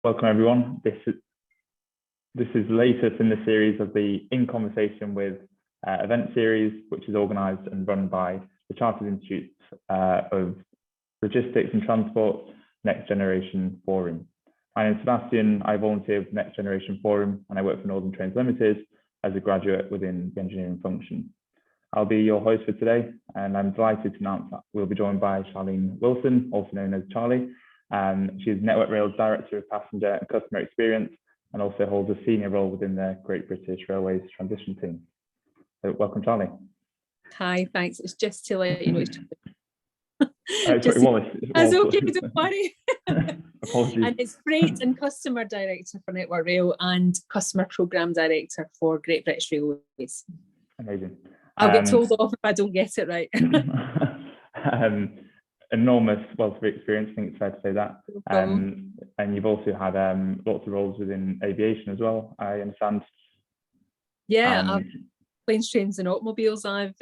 Welcome everyone. This is the latest in the series of the In Conversation with event series, which is organised and run by the Chartered Institutes of Logistics and Transport Next Generation Forum. My name is Sebastian. I volunteer with Next Generation Forum and I work for Northern Trains Limited as a graduate within the engineering function. I'll be your host for today, and I'm delighted to announce that we'll be joined by Charlene Wilson, also known as Charley. She's Network Rail's Director of Passenger and Customer Experience and also holds a senior role within the Great British Railways transition team. So welcome, Charley. Hi, thanks. It's just to let you know it's Wallace. That's okay, don't worry. Apologies. And it's Freight and Customer Director for Network Rail and Customer Programme Director for Great British Railways. Amazing. I'll get told off if I don't get it right. Enormous wealth of experience, I think it's fair to say that. And you've also had lots of roles within aviation as well, I understand. Yeah, planes, trains and automobiles. I've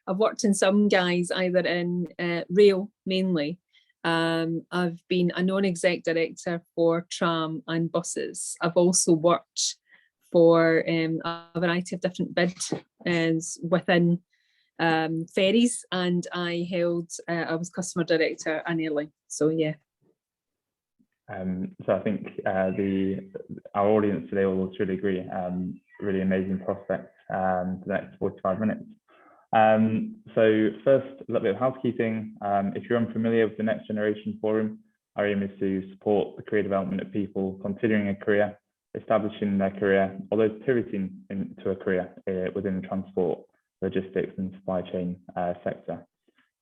worked in some guys either in rail mainly. I've been a non-exec director for tram and buses. I've also worked for a variety of different bids within ferries, and I was customer director and airline. So yeah. So I think our audience today will truly agree. Really amazing prospect for the next 45 minutes. So first, a little bit of housekeeping. If you're unfamiliar with the Next Generation Forum, our aim is to support the career development of people considering a career, establishing their career, or those pivoting into a career within the transport, logistics and supply chain sector.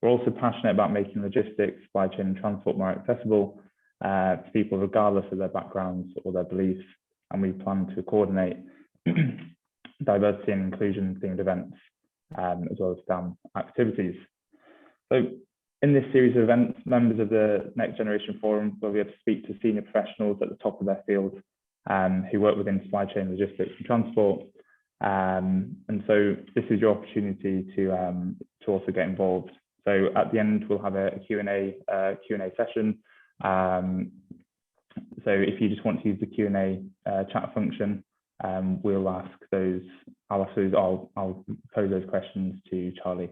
We're also passionate about making logistics, supply chain and transport more accessible to people regardless of their backgrounds or their beliefs, and we plan to coordinate diversity and inclusion themed events as well as STEM activities. So in this series of events, members of the Next Generation Forum will be able to speak to senior professionals at the top of their field who work within supply chain, logistics and transport. And so this is your opportunity to also get involved. So at the end, we'll have a Q&A session. So if you just want to use the Q&A chat function, I'll pose those questions to Charley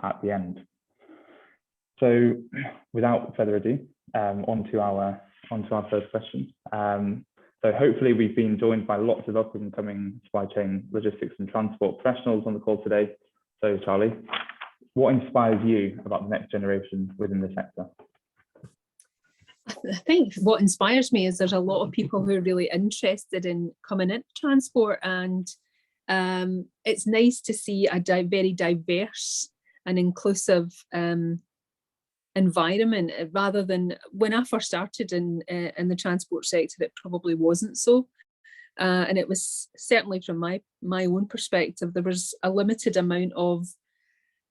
at the end. So without further ado, onto our first question. So hopefully we've been joined by lots of up and coming supply chain, logistics and transport professionals on the call today. So Charley, what inspires you about the next generation within the sector? I think what inspires me is there's a lot of people who are really interested in coming into transport, and it's nice to see a very diverse and inclusive environment, rather than when I first started in the transport sector. It probably wasn't so, and it was certainly from my own perspective. There was a limited amount of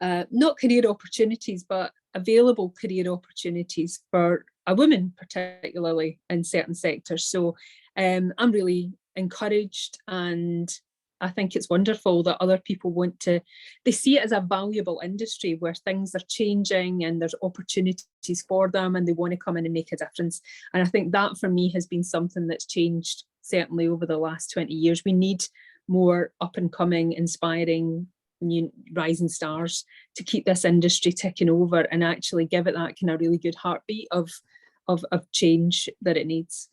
not career opportunities, but available career opportunities for a woman, particularly in certain sectors. So I'm really encouraged, and I think it's wonderful that other people they see it as a valuable industry where things are changing and there's opportunities for them and they want to come in and make a difference. And I think that for me has been something that's changed certainly over the last 20 years. We need more up and coming, inspiring, new rising stars to keep this industry ticking over and actually give it that kind of really good heartbeat of change that it needs.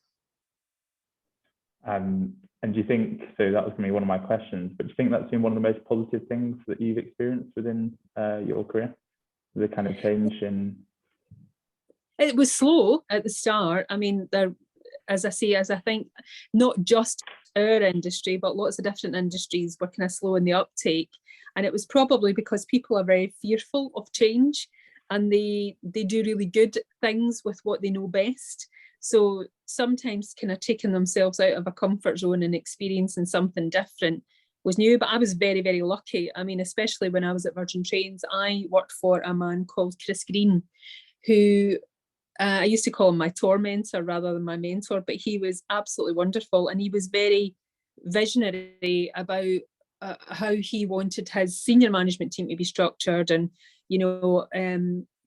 And do you think, so that was going to be one of my questions, but do you think that's been one of the most positive things that you've experienced within your career? The kind of change in? It was slow at the start. I mean, as I think not just our industry, but lots of different industries were kind of slow in the uptake. And it was probably because people are very fearful of change, and they do really good things with what they know best. So sometimes kind of taking themselves out of a comfort zone and experiencing something different was new. But I was very, very lucky. I mean, especially when I was at Virgin Trains, I worked for a man called Chris Green, who I used to call him my tormentor rather than my mentor, but he was absolutely wonderful. And he was very visionary about how he wanted his senior management team to be structured, and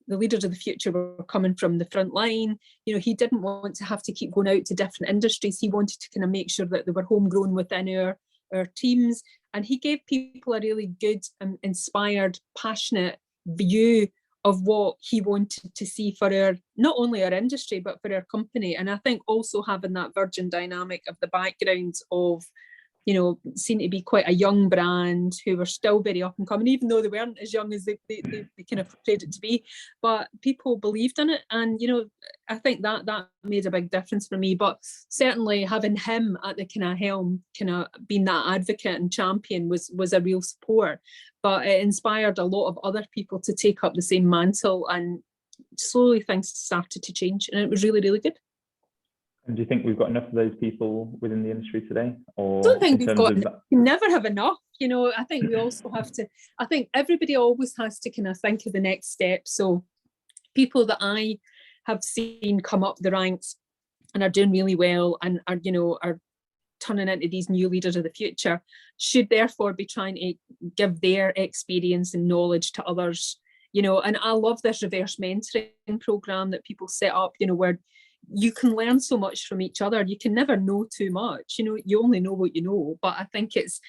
the leaders of the future were coming from the front line. You know, he didn't want to have to keep going out to different industries. He wanted to kind of make sure that they were homegrown within our teams. And he gave people a really good, inspired, passionate view of what he wanted to see for not only our industry, but for our company. And I think also having that Virgin dynamic of the background of, you know, seemed to be quite a young brand who were still very up and coming, even though they weren't as young as they kind of portrayed it to be. But people believed in it. And, you know, I think that made a big difference for me. But certainly having him at the kind of helm, kind of being that advocate and champion was a real support. But it inspired a lot of other people to take up the same mantle, and slowly things started to change. And it was really, really good. And do you think we've got enough of those people within the industry today? Or I don't think we've got, we never have enough. You know, I think we also have to, I think everybody always has to kind of think of the next step. So people that I have seen come up the ranks and are doing really well and are, you know, are turning into these new leaders of the future should therefore be trying to give their experience and knowledge to others, you know. And I love this reverse mentoring program that people set up, you know, where you can learn so much from each other. You can never know too much, you know, you only know what you know. But I think it's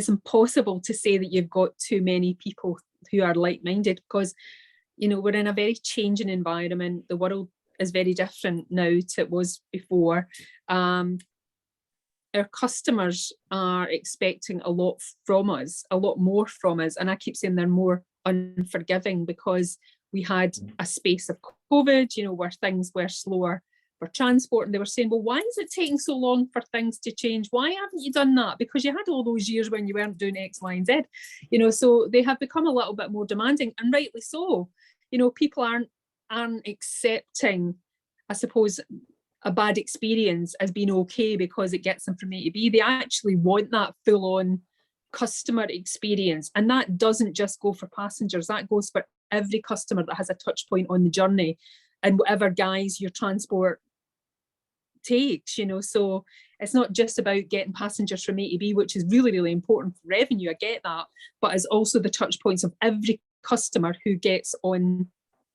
impossible to say that you've got too many people who are like-minded, because, you know, we're in a very changing environment. The world is very different now to it was before. Our customers are expecting a lot from us, a lot more from us. And I keep saying they're more unforgiving because we had a space of COVID, you know, where things were slower for transport. And they were saying, well, why is it taking so long for things to change? Why haven't you done that? Because you had all those years when you weren't doing X, Y, and Z, you know, so they have become a little bit more demanding, and rightly so. You know, people aren't accepting, I suppose, a bad experience as being okay because it gets them from A to B. They actually want that full-on customer experience. And that doesn't just go for passengers, that goes for every customer that has a touch point on the journey and whatever guise your transport takes, you know. So it's not just about getting passengers from A to B, which is really, really important for revenue, I get that, but it's also the touch points of every customer who gets on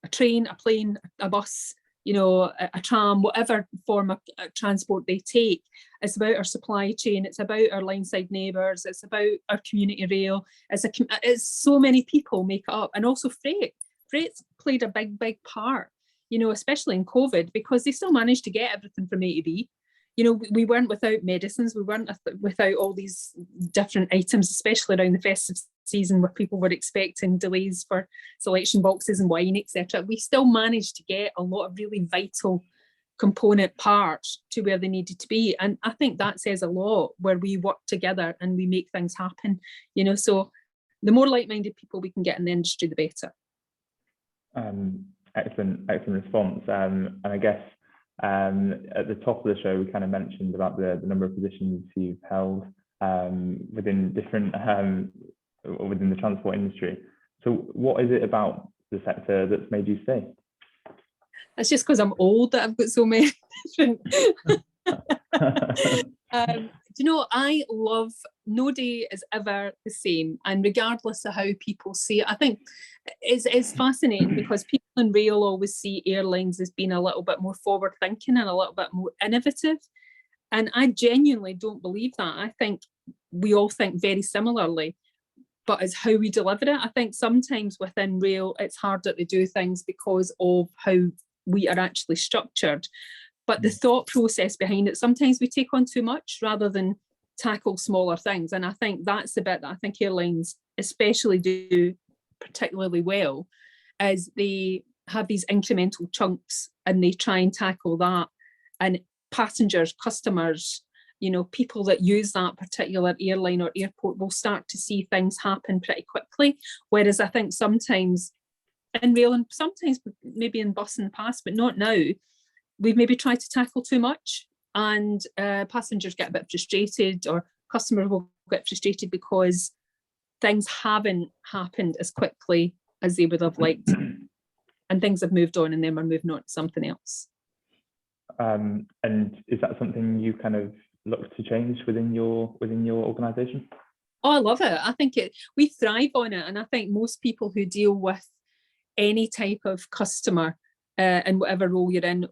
a train, a plane, a bus, you know, a tram, whatever form of transport they take. It's about our supply chain, it's about our line-side neighbours, it's about our community rail. It's so many people make it up. And also freight. Freight's played a big, big part, you know, especially in COVID, because they still managed to get everything from A to B. You know, we weren't without medicines, we weren't without all these different items, especially around the festive season where people were expecting delays for selection boxes and wine, etc. We still managed to get a lot of really vital component parts to where they needed to be. And I think that says a lot, where we work together and we make things happen, you know. So the more like-minded people we can get in the industry, the better. Excellent response. And I guess at the top of the show, we kind of mentioned about the number of positions you've held within different within the transport industry. So what is it about the sector that's made you stay? It's just because I'm old that I've got so many different. You know, I love, no day is ever the same, and regardless of how people see it, I think it's fascinating because people in rail always see airlines as being a little bit more forward thinking and a little bit more innovative, and I genuinely don't believe that. I think we all think very similarly, but it's how we deliver it. I think sometimes within rail it's harder to do things because of how we are actually structured. But the thought process behind it, sometimes we take on too much rather than tackle smaller things. And I think that's the bit that I think airlines especially do particularly well, is they have these incremental chunks and they try and tackle that. And passengers, customers, you know, people that use that particular airline or airport will start to see things happen pretty quickly. Whereas I think sometimes in rail, and sometimes maybe in bus in the past, but not now, we've maybe tried to tackle too much, and passengers get a bit frustrated, or customers will get frustrated because things haven't happened as quickly as they would have liked, and things have moved on and then we're moving on to something else. And is that something you kind of look to change within your organisation? Oh, I love it. I think we thrive on it, and I think most people who deal with any type of customer in whatever role you're in,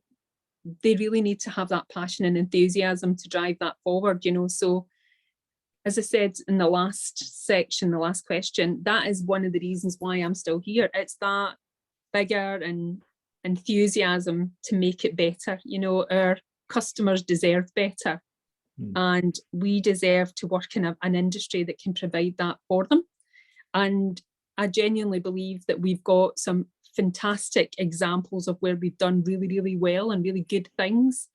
they really need to have that passion and enthusiasm to drive that forward, So as I said in the last section, the last question, that is one of the reasons why I'm still here. It's that vigor and enthusiasm to make it better. Our customers deserve better, and we deserve to work in an industry that can provide that for them. And I genuinely believe that we've got some fantastic examples of where we've done really, really well and really good things,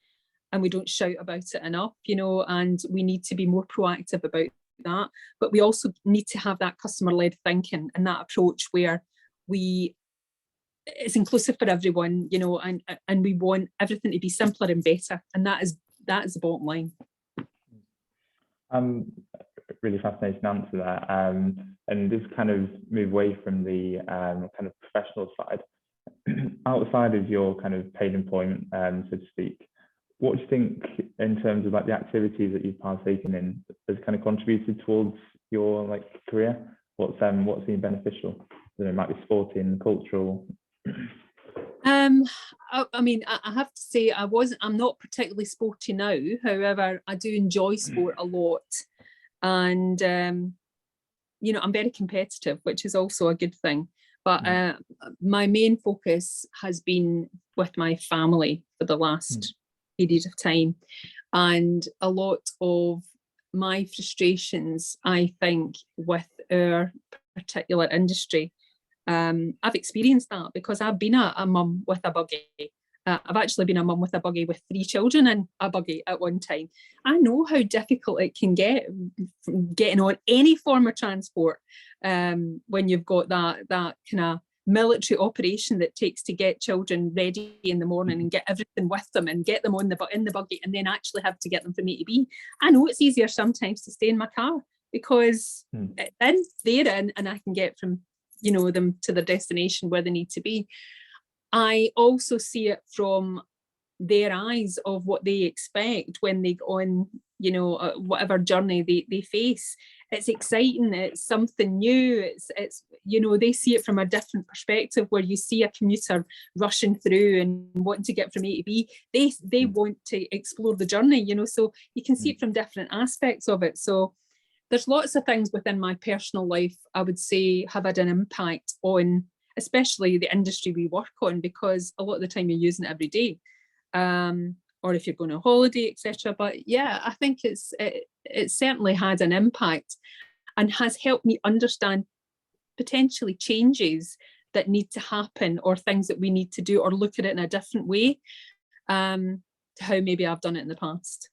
and we don't shout about it enough, and we need to be more proactive about that. But we also need to have that customer-led thinking and that approach where it's inclusive for everyone, and we want everything to be simpler and better, and that is the bottom line. Really fascinating answer there. And just kind of move away from the kind of professional side, outside of your kind of paid employment, so to speak, what do you think in terms of like the activities that you've partaken in has kind of contributed towards your like career? What's been beneficial? It might be sporting, cultural. I mean, I have to say I'm not particularly sporty now. However, I do enjoy sport a lot. And, I'm very competitive, which is also a good thing. But my main focus has been with my family for the last period of time. And a lot of my frustrations, I think, with our particular industry, I've experienced that because I've been a mum with a buggy. I've actually been a mum with a buggy with 3 children and a buggy at one time. I know how difficult it can get getting on any form of transport when you've got that kind of military operation that takes to get children ready in the morning and get everything with them and get them in the buggy and then actually have to get them from A to B. I know it's easier sometimes to stay in my car because it's there and I can get from them to their destination where they need to be. I also see it from their eyes of what they expect when they go on, whatever journey they face. It's exciting. It's something new. It's they see it from a different perspective where you see a commuter rushing through and wanting to get from A to B. They want to explore the journey, so you can see it from different aspects of it. So there's lots of things within my personal life, I would say, have had an impact on especially the industry we work on, because a lot of the time you're using it every day, or if you're going on holiday, etc. But yeah, I think it certainly had an impact and has helped me understand potentially changes that need to happen or things that we need to do or look at it in a different way to how maybe I've done it in the past.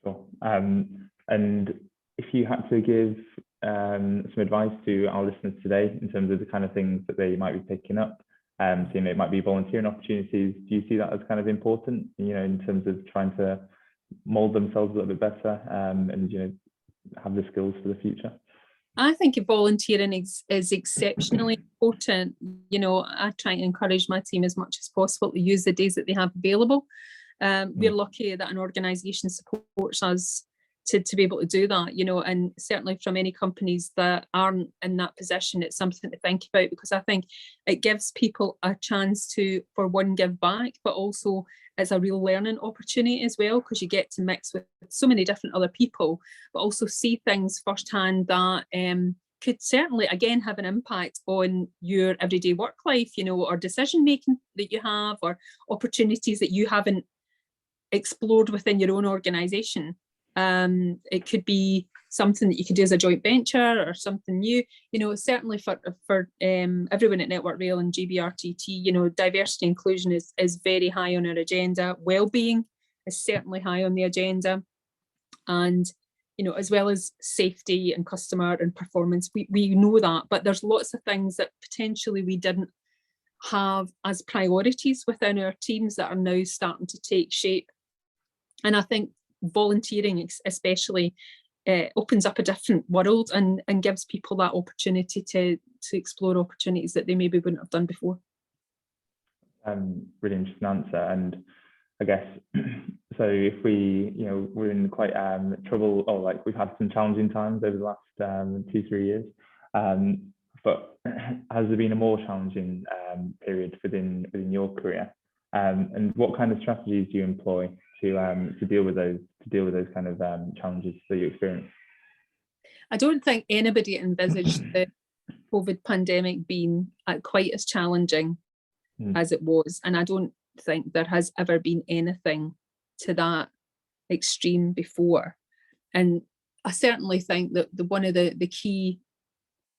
Sure. And if you had to give some advice to our listeners today in terms of the kind of things that they might be picking up, so it might be volunteering opportunities, do you see that as kind of important, in terms of trying to mold themselves a little bit better and have the skills for the future? I think volunteering is exceptionally important. I try and encourage my team as much as possible to use the days that they have available. We're lucky that an organisation supports us to be able to do that, and certainly from any companies that aren't in that position, it's something to think about, because I think it gives people a chance to, for one, give back, but also it's a real learning opportunity as well, because you get to mix with so many different other people, but also see things firsthand that could certainly, again, have an impact on your everyday work life, or decision making that you have, or opportunities that you haven't explored within your own organisation. It could be something that you could do as a joint venture or something new. Certainly for everyone at Network Rail and GBRTT, diversity and inclusion is very high on our agenda. Wellbeing is certainly high on the agenda, and as well as safety and customer and performance, we know that. But there's lots of things that potentially we didn't have as priorities within our teams that are now starting to take shape. And I think volunteering especially opens up a different world and gives people that opportunity to explore opportunities that they maybe wouldn't have done before. Really interesting answer. And I guess, so if we're in quite trouble, or like we've had some challenging times over the last 2-3 years, but has there been a more challenging period within your career? And what kind of strategies do you employ to deal with those kind of challenges that you experience? I don't think anybody envisaged the COVID pandemic being quite as challenging as it was, and I don't think there has ever been anything to that extreme before. And I certainly think that one of the key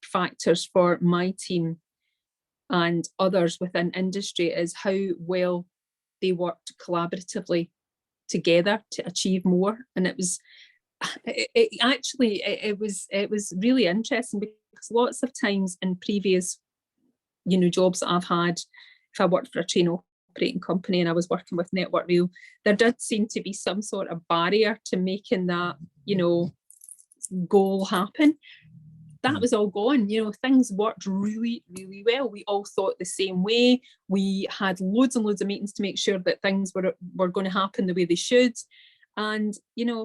factors for my team and others within industry is how well they worked collaboratively together to achieve more. And it was really interesting, because lots of times in previous jobs that I've had, if I worked for a train operating company and I was working with Network Rail, there did seem to be some sort of barrier to making that goal happen. That was all gone. Things worked really, really well. We all thought the same way. We had loads and loads of meetings to make sure that things were going to happen the way they should. And,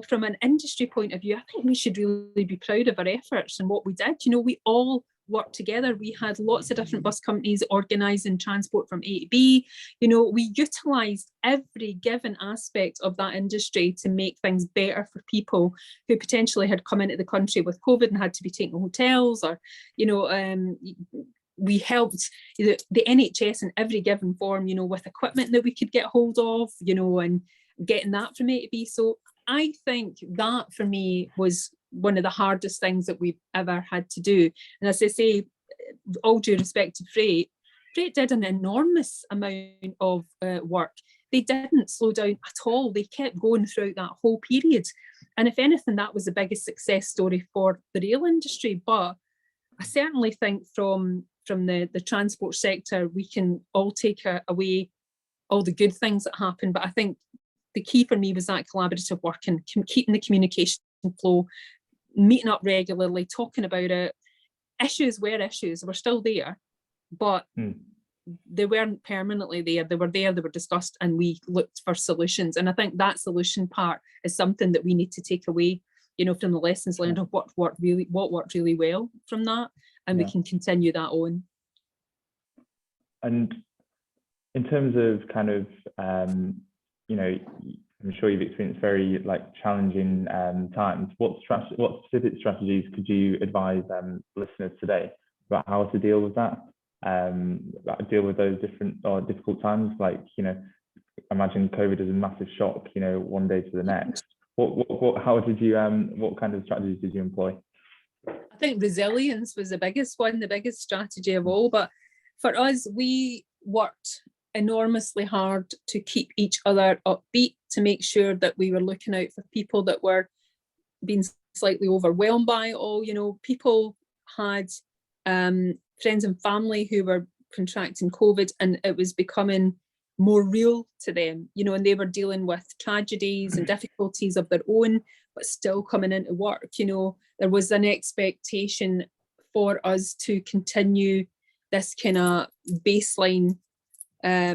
from an industry point of view, I think we should really be proud of our efforts and what we did. We all worked together. We had lots of different bus companies organising transport from A to B. We utilised every given aspect of that industry to make things better for people who potentially had come into the country with COVID and had to be taken to hotels, or, we helped the NHS in every given form, with equipment that we could get hold of, and getting that from A to B. So I think that for me was one of the hardest things that we've ever had to do. And as I say, all due respect to Freight did an enormous amount of work. They didn't slow down at all. They kept going throughout that whole period. And if anything, that was the biggest success story for the rail industry. But I certainly think from the transport sector, we can all take away all the good things that happened. But I think the key for me was that collaborative work and keeping the communication flow, meeting up regularly, talking about it. Issues were still there, but they weren't permanently there. They were discussed, and we looked for solutions. And I think that solution part is something that we need to take away, from the lessons learned of what worked really well from that, and we can continue that on. And in terms of kind of, I'm sure you've experienced very challenging times. What specific strategies could you advise listeners today about how to deal with that? Deal with those different or difficult times. Imagine COVID is a massive shock. One day to the next. What kind of strategies did you employ? I think resilience was the biggest one, the biggest strategy of all. But for us, we worked enormously hard to keep each other upbeat, to make sure that we were looking out for people that were being slightly overwhelmed by it all. People had friends and family who were contracting COVID, and it was becoming more real to them, and they were dealing with tragedies and difficulties of their own, but still coming into work. There was an expectation for us to continue this kind of baseline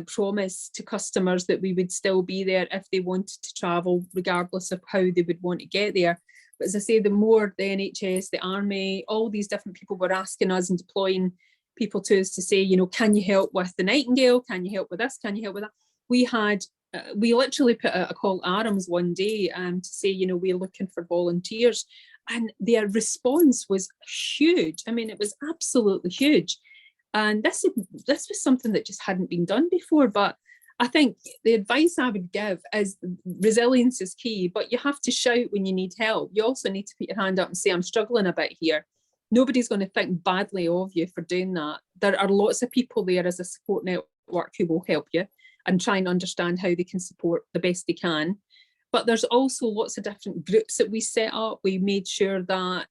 promise to customers that we would still be there if they wanted to travel, regardless of how they would want to get there. But as I say, the more the NHS, the Army, all these different people were asking us and deploying people to us to say, can you help with the Nightingale? Can you help with this? Can you help with that? We literally put out a call to arms one day to say, we're looking for volunteers. And their response was huge. I mean, it was absolutely huge. And this was something that just hadn't been done before. But I think the advice I would give is resilience is key, but you have to shout when you need help. You also need to put your hand up and say, I'm struggling a bit here. Nobody's going to think badly of you for doing that. There are lots of people there as a support network who will help you and try and understand how they can support the best they can. But there's also lots of different groups that we set up. We made sure that,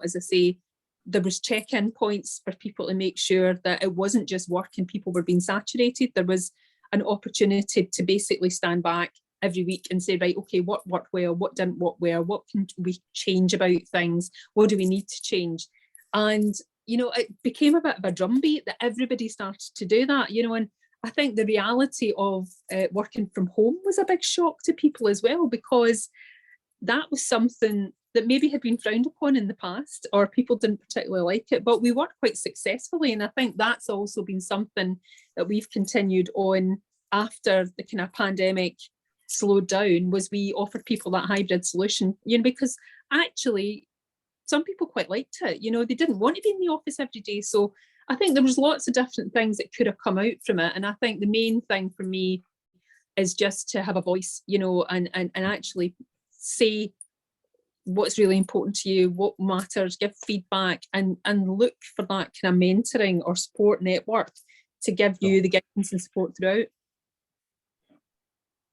as I say, there was check-in points for people to make sure that it wasn't just work and people were being saturated. There was an opportunity to basically stand back every week and say, right, okay, what worked well, what didn't work well, what can we change about things, what do we need to change? And, it became a bit of a drumbeat that everybody started to do that, and I think the reality of working from home was a big shock to people as well, because that was something that maybe had been frowned upon in the past, or people didn't particularly like it, but we worked quite successfully. And I think that's also been something that we've continued on after the kind of pandemic slowed down, was we offered people that hybrid solution, because actually some people quite liked it. They didn't want to be in the office every day. So I think there was lots of different things that could have come out from it. And I think the main thing for me is just to have a voice, and actually say what's really important to you, what matters, give feedback, and look for that kind of mentoring or support network to give you the guidance and support throughout.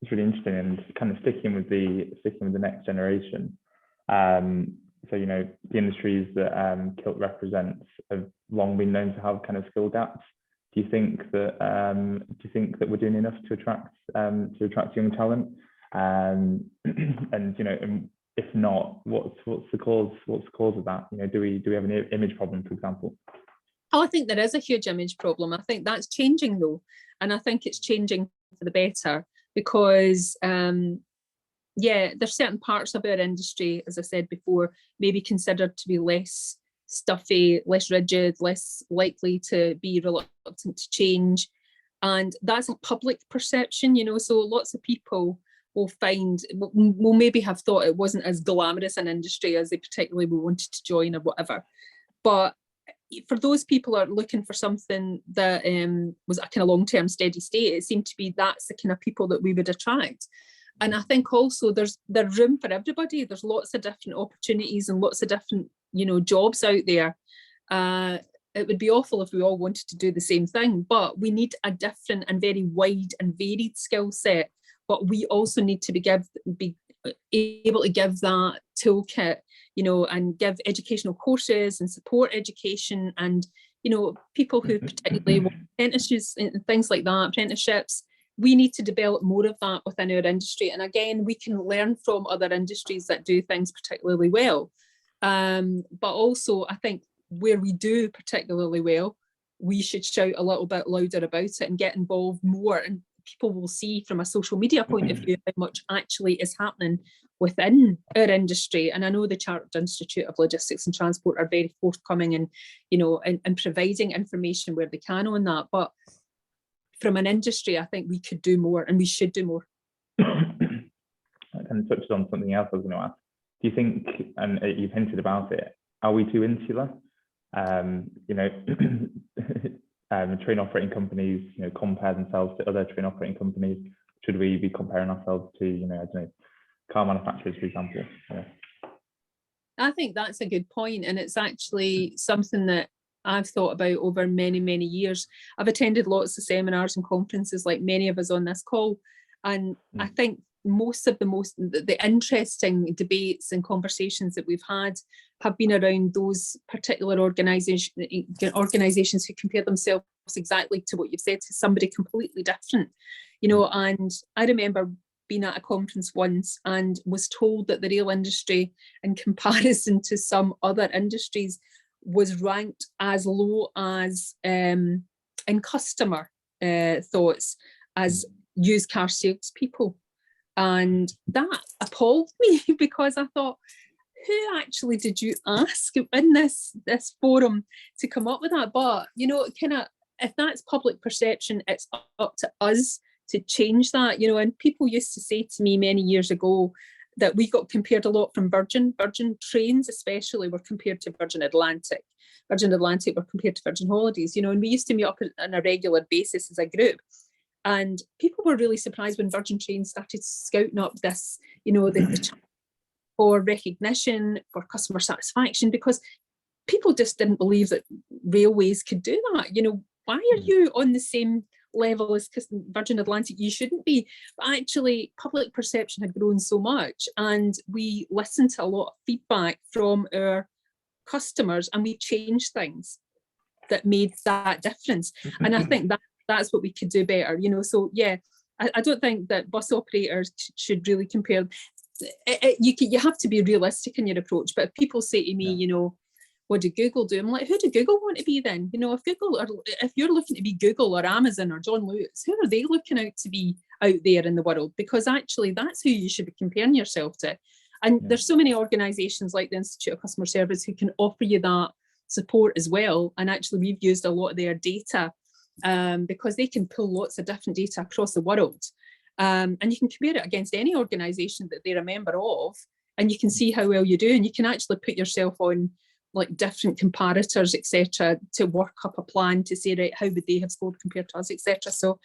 It's really interesting, and kind of sticking with the next generation. So the industries that CILT represents have long been known to have kind of skill gaps. Do you think that we're doing enough to attract young talent? And if not, what's the cause of that? Do we have an image problem, for example? Oh, I think there is a huge image problem. I think that's changing though, and I think it's changing for the better, because there's certain parts of our industry, as I said before, maybe considered to be less stuffy, less rigid, less likely to be reluctant to change, and that's a public perception. So lots of people will maybe have thought it wasn't as glamorous an industry as they particularly wanted to join or whatever. But for those people who are looking for something that was a kind of long-term steady state, it seemed to be that's the kind of people that we would attract. And I think also there's room for everybody. There's lots of different opportunities and lots of different, jobs out there. It would be awful if we all wanted to do the same thing, but we need a different and very wide and varied skill set. But we also need to be able to give that toolkit, and give educational courses and support education, and people who particularly want apprentices and things like that, apprenticeships. We need to develop more of that within our industry. And again, we can learn from other industries that do things particularly well. But also, I think where we do particularly well, we should shout a little bit louder about it and get involved more. And people will see from a social media point of view how much actually is happening within our industry. And I know the Chartered Institute of Logistics and Transport are very forthcoming and, and providing information where they can on that. But from an industry, I think we could do more, and we should do more. And touched on something else I was going to ask. Do you think, and you've hinted about it, are we too insular? Train operating companies, compare themselves to other train operating companies. Should we be comparing ourselves to, car manufacturers, for example? I think that's a good point, and it's actually something that I've thought about over many, many years. I've attended lots of seminars and conferences, like many of us on this call, and I think the interesting debates and conversations that we've had have been around those particular organisations who compare themselves exactly to what you've said to somebody completely different, and I remember being at a conference once and was told that the rail industry, in comparison to some other industries, was ranked as low as in customer thoughts as used car salespeople. And that appalled me, because I thought, who actually did you ask in this forum to come up with that? But, if that's public perception, it's up to us to change that, and people used to say to me many years ago that we got compared a lot from Virgin trains, especially, were compared to Virgin Atlantic were compared to Virgin Holidays, and we used to meet up on a regular basis as a group. And people were really surprised when Virgin Trains started scouting up this, the for recognition, for customer satisfaction, because people just didn't believe that railways could do that. Why are you on the same level as Virgin Atlantic? You shouldn't be. But actually, public perception had grown so much, and we listened to a lot of feedback from our customers, and we changed things that made that difference. And I think that's what we could do better, So yeah, I don't think that bus operators should really compare. You have to be realistic in your approach. But if people say to me, what did Google do? I'm like, who did Google want to be then? If you're looking to be Google or Amazon or John Lewis, who are they looking out to be out there in the world? Because actually, that's who you should be comparing yourself to. And there's so many organisations like the Institute of Customer Service who can offer you that support as well. And actually, we've used a lot of their data because they can pull lots of different data across the world. And you can compare it against any organisation that they're a member of, and you can see how well you do. And you can actually put yourself on like different comparators, etc., to work up a plan to say, right, how would they have scored compared to us, etc. So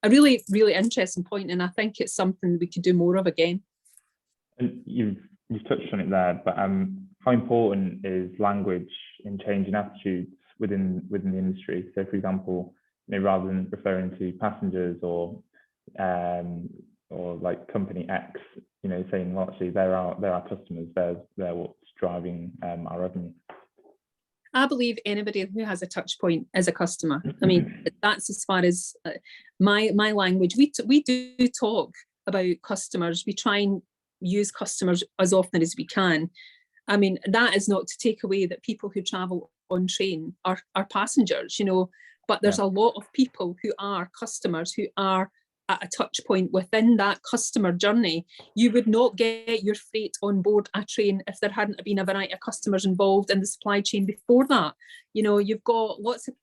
a really, really interesting point, and I think it's something we could do more of again. And you've touched on it there, but how important is language in changing attitudes within the industry? So, for example, rather than referring to passengers or like company X, saying, well, actually they're our customers, they're what's driving our revenue. I believe anybody who has a touch point is a customer. I mean, that's as far as my language. We do talk about customers. We try and use customers as often as we can. I mean, that is not to take away that people who travel on train are passengers, but there's a lot of people who are customers, who are at a touch point within that customer journey. You would not get your freight on board a train if there hadn't been a variety of customers involved in the supply chain before that. You've got lots of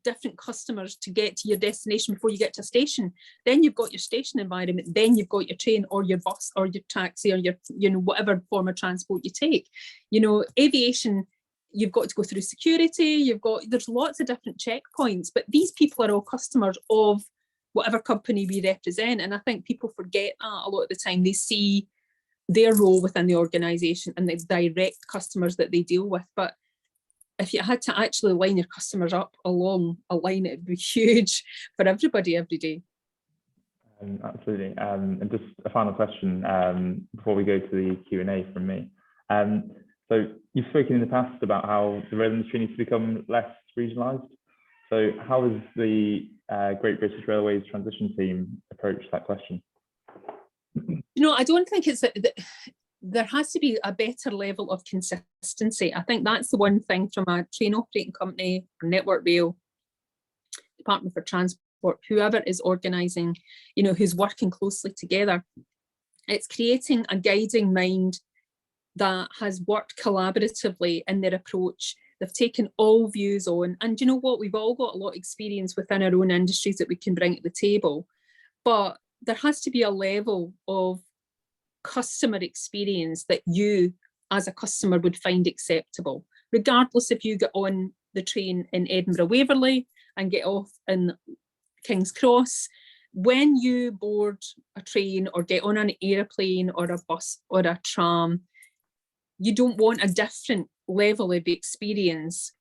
different customers to get to your destination before you get to a station. Then you've got your station environment. Then you've got your train or your bus or your taxi or your, whatever form of transport you take. Aviation, you've got to go through security. There's lots of different checkpoints, but these people are all customers of whatever company we represent. And I think people forget that a lot of the time. They see their role within the organisation and the direct customers that they deal with. But if you had to actually line your customers up along a line, it'd be huge for everybody every day. Absolutely. And just a final question before we go to the Q&A from me. So you've spoken in the past about how the rail industry needs to become less regionalised. So how has the Great British Railways transition team approached that question? I don't think it's there has to be a better level of consistency. I think that's the one thing from a train operating company, Network Rail, Department for Transport, whoever is organising, who's working closely together. It's creating a guiding mind that has worked collaboratively in their approach. They've taken all views on, and we've all got a lot of experience within our own industries that we can bring to the table. But there has to be a level of customer experience that you as a customer would find acceptable, regardless if you get on the train in Edinburgh Waverley and get off in King's Cross. When you board a train or get on an airplane or a bus or a tram, you don't want a different level of experience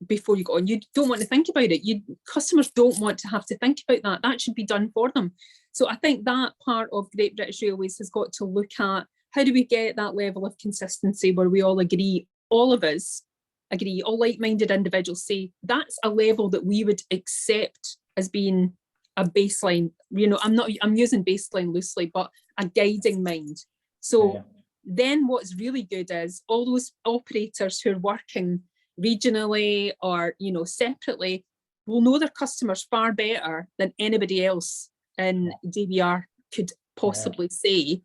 before you go on. You don't want to think about it. Customers don't want to have to think about that. That should be done for them. So I think that part of Great British Railways has got to look at how do we get that level of consistency where we all agree, all of us agree, all like-minded individuals say that's a level that we would accept as being a baseline. I'm using baseline loosely, but a guiding mind. So then what's really good is all those operators who are working regionally or separately will know their customers far better than anybody else in DBR could possibly say.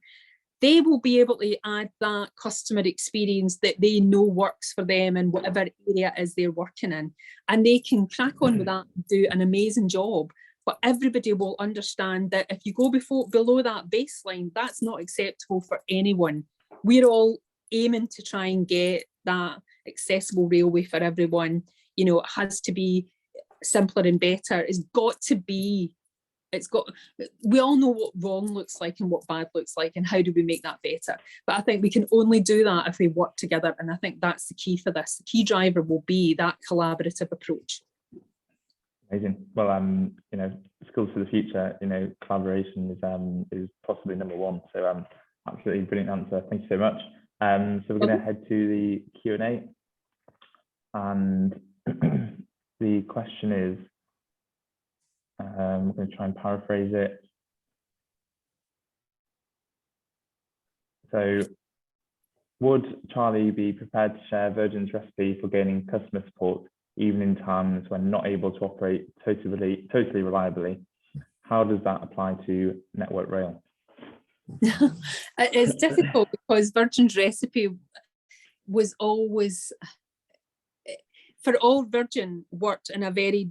They will be able to add that customer experience that they know works for them in whatever area it is they're working in, and they can crack on with that and do an amazing job. But everybody will understand that if you go below that baseline, that's not acceptable for anyone. We're all aiming to try and get that accessible railway for everyone. It has to be simpler and better. We all know what wrong looks like and what bad looks like, and how do we make that better? But I think we can only do that if we work together, and I think that's the key for this. The key driver will be that collaborative approach. Amazing. Well, skills for the future, collaboration is possibly number one. So absolutely brilliant answer. Thank you so much. So we're going to head to the Q&A, and the question is, I'm going to try and paraphrase it. So, would Charley be prepared to share Virgin's recipe for gaining customer support, even in times when not able to operate totally reliably? How does that apply to Network Rail? It's difficult because Virgin's recipe was always, for all Virgin worked in a very,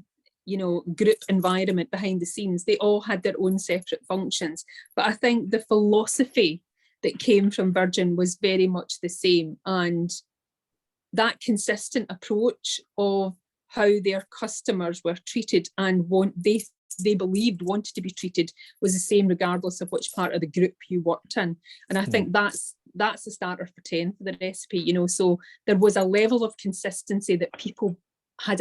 group environment behind the scenes. They all had their own separate functions. But I think the philosophy that came from Virgin was very much the same. And that consistent approach of how their customers were treated and they believed wanted to be treated was the same regardless of which part of the group you worked in. And I think that's the starter for 10 for the recipe, so there was a level of consistency that people had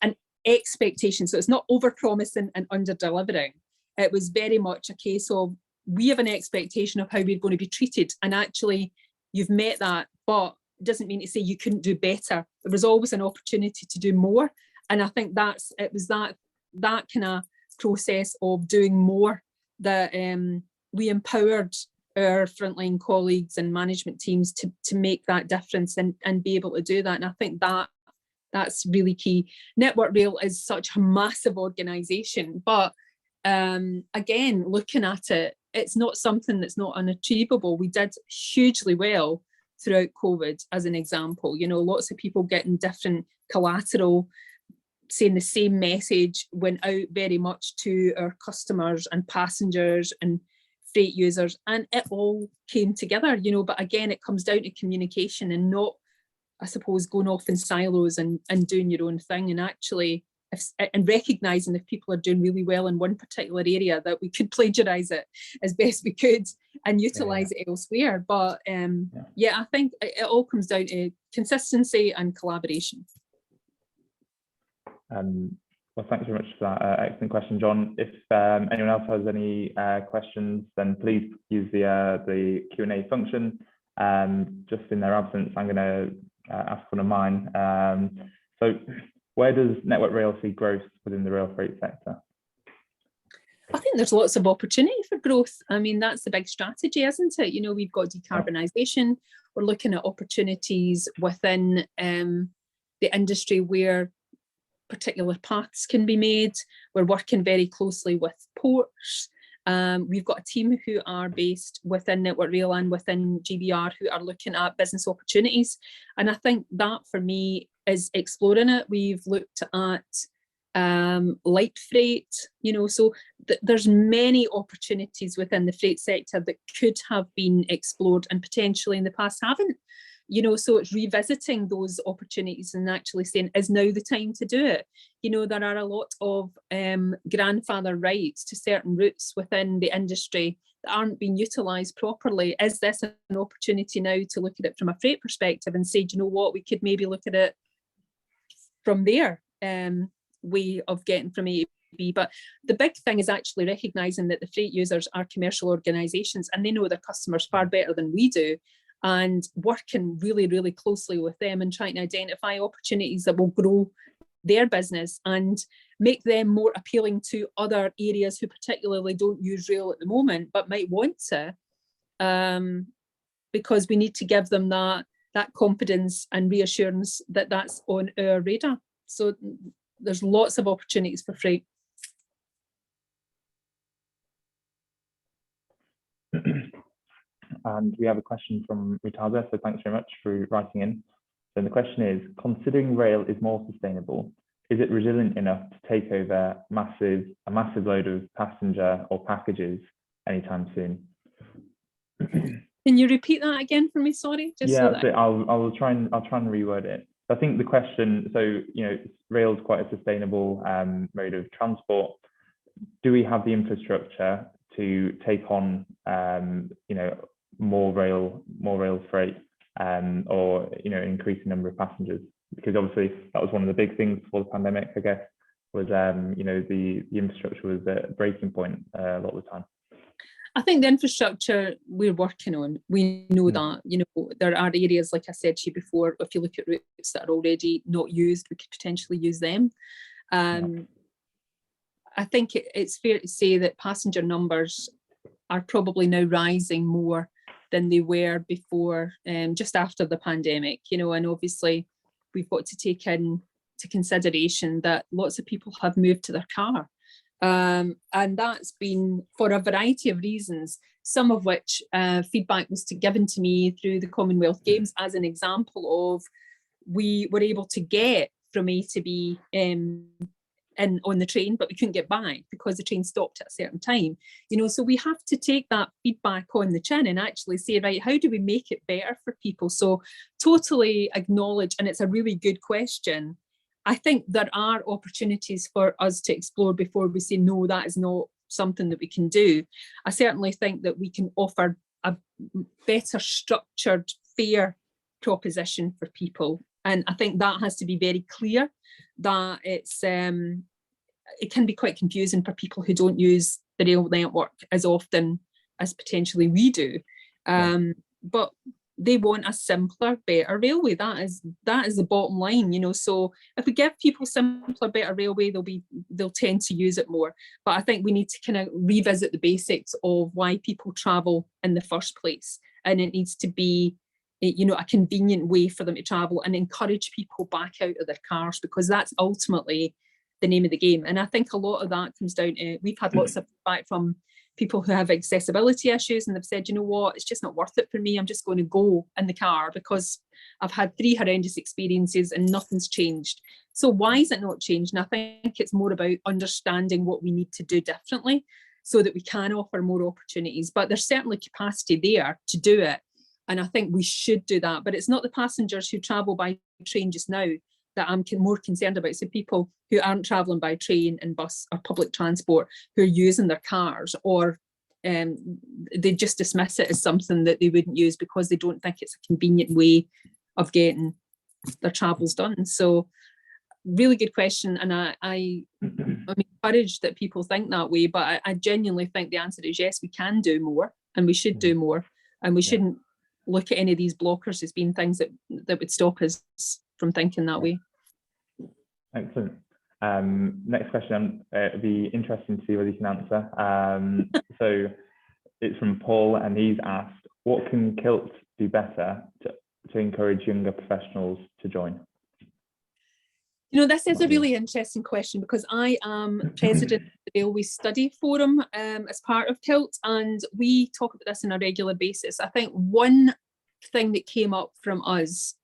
an expectation. So it's not over-promising and under-delivering. It was very much a case of, we have an expectation of how we're going to be treated, and actually you've met that, but it doesn't mean to say you couldn't do better. There was always an opportunity to do more. And I think it was that kind of process of doing more that we empowered our frontline colleagues and management teams to make that difference and be able to do that. And I think that's really key. Network Rail is such a massive organisation, but again, looking at it, it's not something that's not unachievable. We did hugely well throughout COVID, as an example. Lots of people getting different collateral, saying the same message went out very much to our customers and passengers and freight users, and it all came together, but again, it comes down to communication and not, I suppose, going off in silos and doing your own thing, and actually and recognising if people are doing really well in one particular area, that we could plagiarise it as best we could and utilise it elsewhere. But I think it all comes down to consistency and collaboration. Well, thanks very much for that excellent question, John. If anyone else has any questions, then please use the Q&A function. Just in their absence, I'm going to ask one of mine. So where does Network Rail see growth within the rail freight sector? I think there's lots of opportunity for growth. I mean, that's the big strategy, isn't it? We've got decarbonisation. We're looking at opportunities within the industry where particular paths can be made. We're working very closely with ports. We've got a team who are based within Network Rail and within GBR who are looking at business opportunities. And I think that for me is exploring it. We've looked at light freight, so there's many opportunities within the freight sector that could have been explored and potentially in the past haven't. So it's revisiting those opportunities and actually saying, is now the time to do it? There are a lot of grandfather rights to certain routes within the industry that aren't being utilised properly. Is this an opportunity now to look at it from a freight perspective and say, do you know what, we could maybe look at it from their way of getting from A to B? But the big thing is actually recognising that the freight users are commercial organisations and they know their customers far better than we do, and working really, really closely with them and trying to identify opportunities that will grow their business and make them more appealing to other areas who particularly don't use rail at the moment, but might want to, because we need to give them that confidence and reassurance that that's on our radar. So there's lots of opportunities for freight. And we have a question from Ritada, so thanks very much for writing in. So the question is, considering rail is more sustainable, is it resilient enough to take over a massive load of passenger or packages anytime soon? Can you repeat that again for me? Sorry. I'll try and reword it. I think the question, so rail is quite a sustainable mode of transport. Do we have the infrastructure to take on more rail freight or increase the number of passengers? Because obviously that was one of the big things for the pandemic, I guess, was the infrastructure was the breaking point a lot of the time. I think the infrastructure we're working on, we know that, there are areas, like I said to you before, if you look at routes that are already not used, we could potentially use them. I think it's fair to say that passenger numbers are probably now rising more than they were before, just after the pandemic, and obviously we've got to take into consideration that lots of people have moved to their car. And that's been for a variety of reasons. some of which feedback was given to me through the Commonwealth Games as an example of we were able to get from A to B on the train, but we couldn't get back because the train stopped at a certain time. So we have to take that feedback on the chin and actually say, right, how do we make it better for people? So totally acknowledge, and it's a really good question. I think there are opportunities for us to explore before we say, no, that is not something that we can do. I certainly think that we can offer a better structured, fair proposition for people. And I think that has to be very clear that it can be quite confusing for people who don't use the rail network as often as potentially we do. But they want a simpler, better railway. That is the bottom line, So if we give people simpler, better railway, they'll tend to use it more. But I think we need to kind of revisit the basics of why people travel in the first place, and it needs to be a convenient way for them to travel and encourage people back out of their cars, because that's ultimately the name of the game. And I think a lot of that comes down to, we've had lots of feedback from people who have accessibility issues, and they've said, you know what, it's just not worth it for me. I'm just going to go in the car because I've had 3 horrendous experiences and nothing's changed. So why is it not changed? And I think it's more about understanding what we need to do differently so that we can offer more opportunities. But there's certainly capacity there to do it. And I think we should do that. But it's not the passengers who travel by train just now that I'm more concerned about. So people who aren't travelling by train and bus or public transport, who are using their cars, or they just dismiss it as something that they wouldn't use because they don't think it's a convenient way of getting their travels done. So really good question. And I'm encouraged that people think that way, but I genuinely think the answer is yes, we can do more and we should do more. And we shouldn't look at any of these blockers as being things that would stop us from thinking that way. Excellent. Next question, it'd be interesting to see whether you can answer. So it's from Paul, and he's asked, what can CILT do better to encourage younger professionals to join? This is a really interesting question, because I am president of the Railway Study Forum as part of CILT, and we talk about this on a regular basis. I think one thing that came up from us,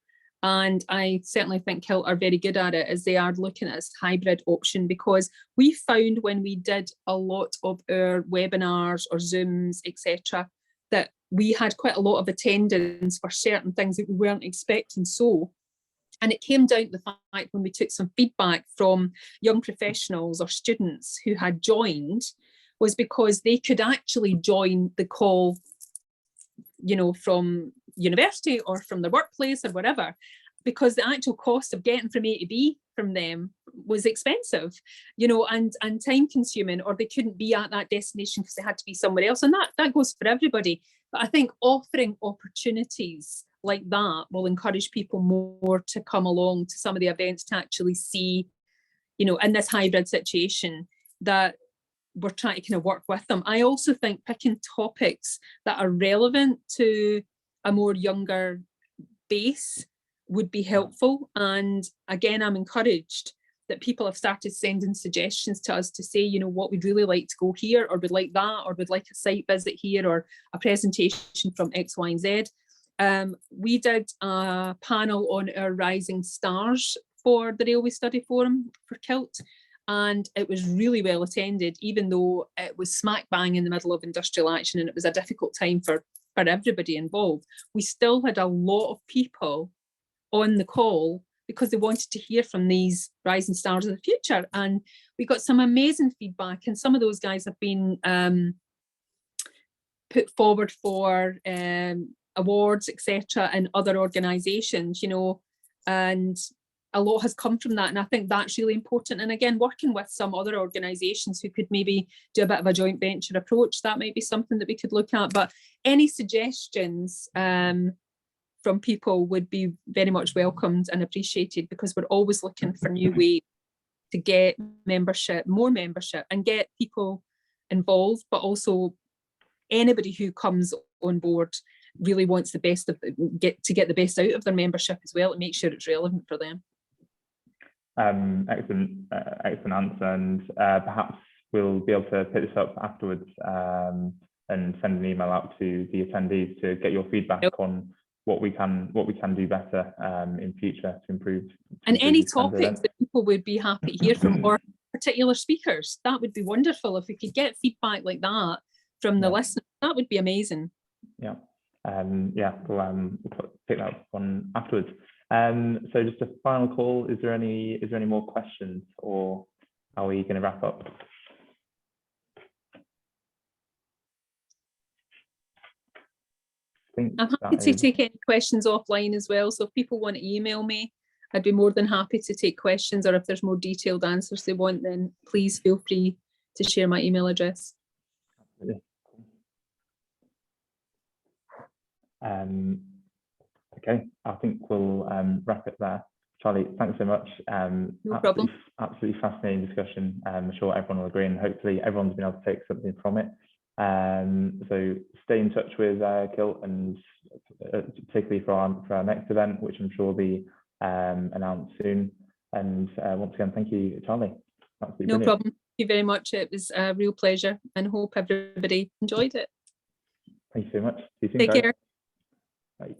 and I certainly think CILT are very good at it, is they are looking at this hybrid option, because we found when we did a lot of our webinars or Zooms, etc., that we had quite a lot of attendance for certain things that we weren't expecting. And it came down to the fact when we took some feedback from young professionals or students who had joined, was because they could actually join the call, from university or from their workplace or whatever, because the actual cost of getting from A to B from them was expensive, and time consuming, or they couldn't be at that destination because they had to be somewhere else. And that goes for everybody. But I think offering opportunities like that will encourage people more to come along to some of the events, to actually see, in this hybrid situation, that we're trying to kind of work with them. I also think picking topics that are relevant to a more younger base would be helpful. And again, I'm encouraged that people have started sending suggestions to us to say, what we'd really like to go here, or we'd like that, or we'd like a site visit here, or a presentation from X, Y, and Z. We did a panel on our rising stars for the Railway Study Forum for CILT, and it was really well attended, even though it was smack bang in the middle of industrial action and it was a difficult time for everybody involved. We still had a lot of people on the call because they wanted to hear from these rising stars of the future, and we got some amazing feedback, and some of those guys have been put forward for awards, etc., in other organisations, and a lot has come from that. And I think that's really important. And again, working with some other organisations who could maybe do a bit of a joint venture approach, that might be something that we could look at. But any suggestions from people would be very much welcomed and appreciated, because we're always looking for new ways to get more membership and get people involved, but also anybody who comes on board really wants the best of get the best out of their membership as well, and make sure it's relevant for them. Excellent answer, and perhaps we'll be able to pick this up afterwards and send an email out to the attendees to get your feedback on what we can do better in future to improve. And any these kind of topics events. that people would be happy to hear from, or particular speakers, that would be wonderful. If we could get feedback like that from the listeners, that would be amazing. Yeah, we'll pick that up on afterwards. So just a final call. Is there any more questions, or are we going to wrap up? I'm happy to take any questions offline as well. So if people want to email me, I'd be more than happy to take questions, or if there's more detailed answers they want, then please feel free to share my email address. Absolutely. Okay, I think we'll wrap it there. Charlie, thanks so much. No problem. Absolutely fascinating discussion. I'm sure everyone will agree, and hopefully everyone's been able to take something from it. So stay in touch with CILT, and particularly for our next event, which I'm sure will be announced soon. And once again, thank you, Charlie. No problem. Thank you very much. It was a real pleasure, and hope everybody enjoyed it. Thank you so much. See you soon, Take care. Bye.